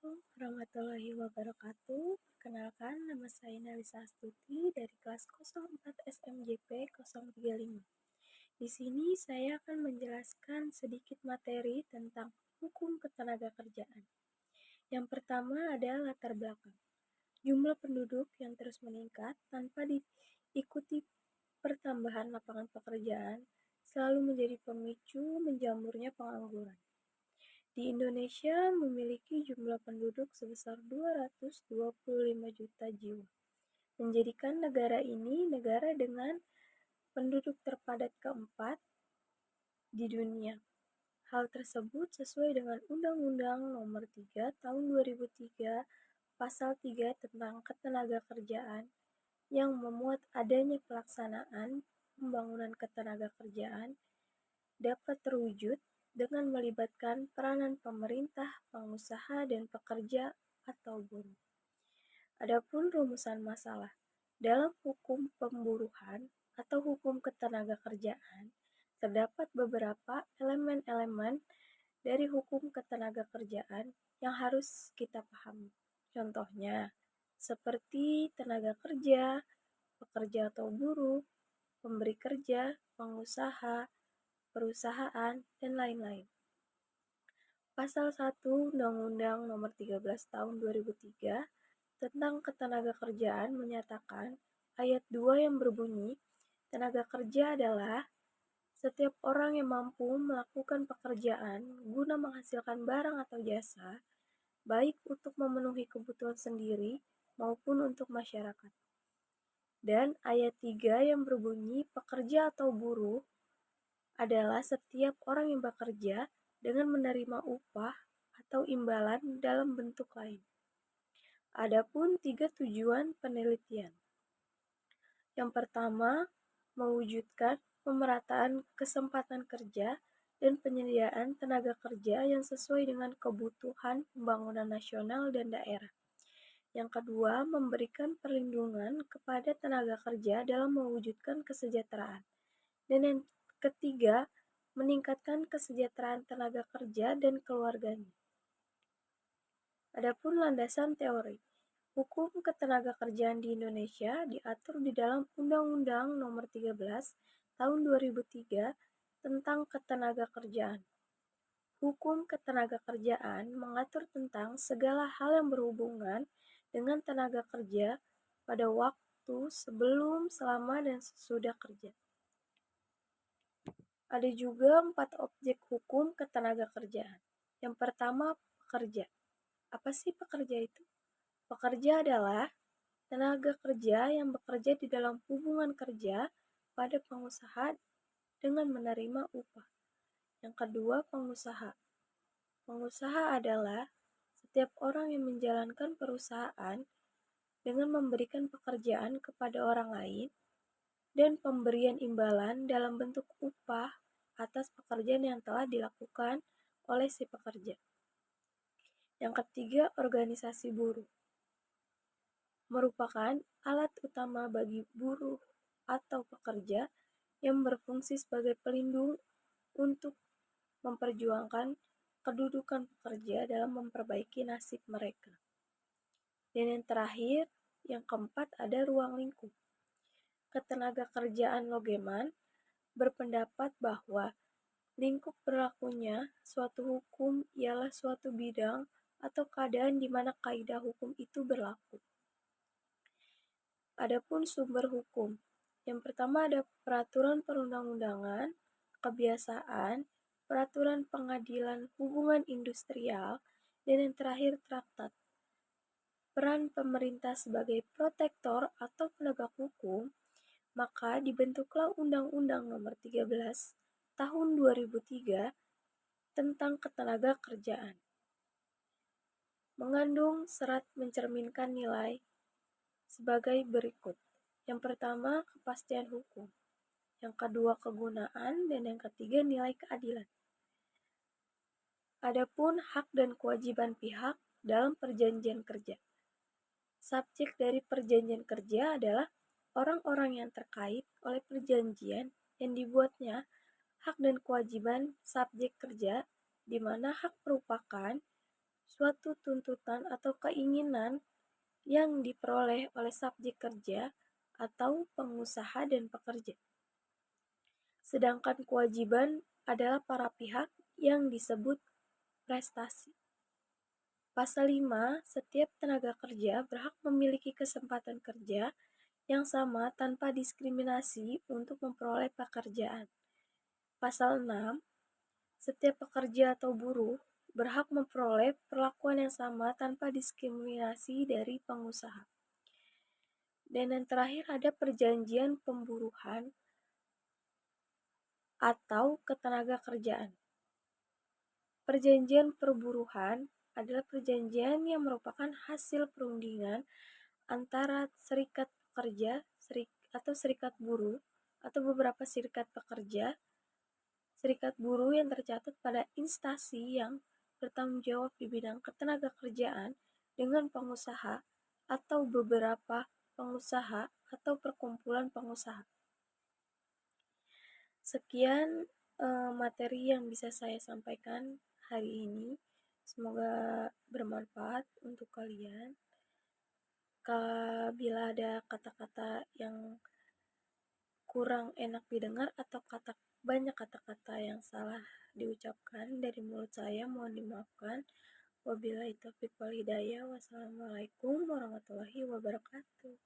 Assalamualaikum warahmatullahi wabarakatuh. Perkenalkan, nama saya Nalisa Astuti dari kelas 04 SMJP 035. Di sini saya akan menjelaskan sedikit materi tentang hukum ketenagakerjaan. Yang pertama adalah latar belakang. Jumlah penduduk yang terus meningkat tanpa diikuti pertambahan lapangan pekerjaan selalu menjadi pemicu menjamurnya pengangguran. Di Indonesia memiliki jumlah penduduk sebesar 225 juta jiwa, menjadikan negara ini negara dengan penduduk terpadat keempat di dunia. Hal tersebut sesuai dengan Undang-Undang Nomor 3 Tahun 2003 Pasal 3 tentang Ketenagakerjaan yang memuat adanya pelaksanaan pembangunan ketenagakerjaan dapat terwujud dengan melibatkan peranan pemerintah, pengusaha, dan pekerja atau buruh. Adapun rumusan masalah dalam hukum pemburuhan atau hukum ketenagakerjaan, terdapat beberapa elemen-elemen dari hukum ketenagakerjaan yang harus kita pahami. Contohnya, seperti tenaga kerja, pekerja atau buruh, pemberi kerja, pengusaha, perusahaan, dan lain-lain. Pasal 1 Undang-Undang Nomor 13 Tahun 2003 tentang Ketenagakerjaan menyatakan ayat 2 yang berbunyi, tenaga kerja adalah setiap orang yang mampu melakukan pekerjaan guna menghasilkan barang atau jasa, baik untuk memenuhi kebutuhan sendiri maupun untuk masyarakat. Dan ayat 3 yang berbunyi pekerja atau buruh adalah setiap orang yang bekerja dengan menerima upah atau imbalan dalam bentuk lain. Adapun 3 tujuan penelitian. Yang pertama, mewujudkan pemerataan kesempatan kerja dan penyediaan tenaga kerja yang sesuai dengan kebutuhan pembangunan nasional dan daerah. Yang kedua, memberikan perlindungan kepada tenaga kerja dalam mewujudkan kesejahteraan. Dan yang ketiga, meningkatkan kesejahteraan tenaga kerja dan keluarganya. Adapun landasan teori, hukum ketenagakerjaan di Indonesia diatur di dalam Undang-Undang Nomor 13 Tahun 2003 tentang Ketenagakerjaan. Hukum ketenagakerjaan mengatur tentang segala hal yang berhubungan dengan tenaga kerja pada waktu sebelum, selama, dan sesudah kerja. Ada juga 4 objek hukum ketenagakerjaan. Yang pertama, pekerja. Apa sih pekerja itu? Pekerja adalah tenaga kerja yang bekerja di dalam hubungan kerja pada pengusaha dengan menerima upah. Yang kedua, pengusaha. Pengusaha adalah setiap orang yang menjalankan perusahaan dengan memberikan pekerjaan kepada orang lain dan pemberian imbalan dalam bentuk upah atas pekerjaan yang telah dilakukan oleh si pekerja. Yang ketiga, organisasi buruh. Merupakan alat utama bagi buruh atau pekerja yang berfungsi sebagai pelindung untuk memperjuangkan kedudukan pekerja dalam memperbaiki nasib mereka. Dan yang terakhir, yang keempat ada ruang lingkup. Ketenagakerjaan Logeman berpendapat bahwa lingkup berlakunya suatu hukum ialah suatu bidang atau keadaan di mana kaidah hukum itu berlaku. Adapun sumber hukum, yang pertama ada peraturan perundang-undangan, kebiasaan, peraturan pengadilan hubungan industrial, dan yang terakhir traktat. Peran pemerintah sebagai protektor atau penegak hukum, maka dibentuklah Undang-Undang Nomor 13 Tahun 2003 tentang Ketenagakerjaan. Mengandung serat mencerminkan nilai sebagai berikut. Yang pertama, kepastian hukum. Yang kedua, kegunaan, dan yang ketiga, nilai keadilan. Adapun hak dan kewajiban pihak dalam perjanjian kerja. Subjek dari perjanjian kerja adalah orang-orang yang terkait oleh perjanjian yang dibuatnya, hak dan kewajiban subjek kerja, di mana hak merupakan suatu tuntutan atau keinginan yang diperoleh oleh subjek kerja atau pengusaha dan pekerja. Sedangkan kewajiban adalah para pihak yang disebut prestasi. Pasal 5, setiap tenaga kerja berhak memiliki kesempatan kerja yang sama tanpa diskriminasi untuk memperoleh pekerjaan. Pasal 6, setiap pekerja atau buruh berhak memperoleh perlakuan yang sama tanpa diskriminasi dari pengusaha. Dan yang terakhir ada perjanjian pemburuhan atau ketenaga kerjaan. Perjanjian perburuhan adalah perjanjian yang merupakan hasil perundingan antara serikat pekerja atau serikat buruh atau beberapa serikat pekerja, serikat buruh yang tercatat pada instansi yang bertanggung jawab di bidang ketenaga kerjaan dengan pengusaha atau beberapa pengusaha atau perkumpulan pengusaha. Sekian materi yang bisa saya sampaikan hari ini. Semoga bermanfaat untuk kalian. Bila ada kata-kata yang kurang enak didengar atau banyak kata-kata yang salah diucapkan dari mulut saya, mohon dimaafkan. Wabillahi taufiq wal hidayah. Wassalamualaikum warahmatullahi wabarakatuh.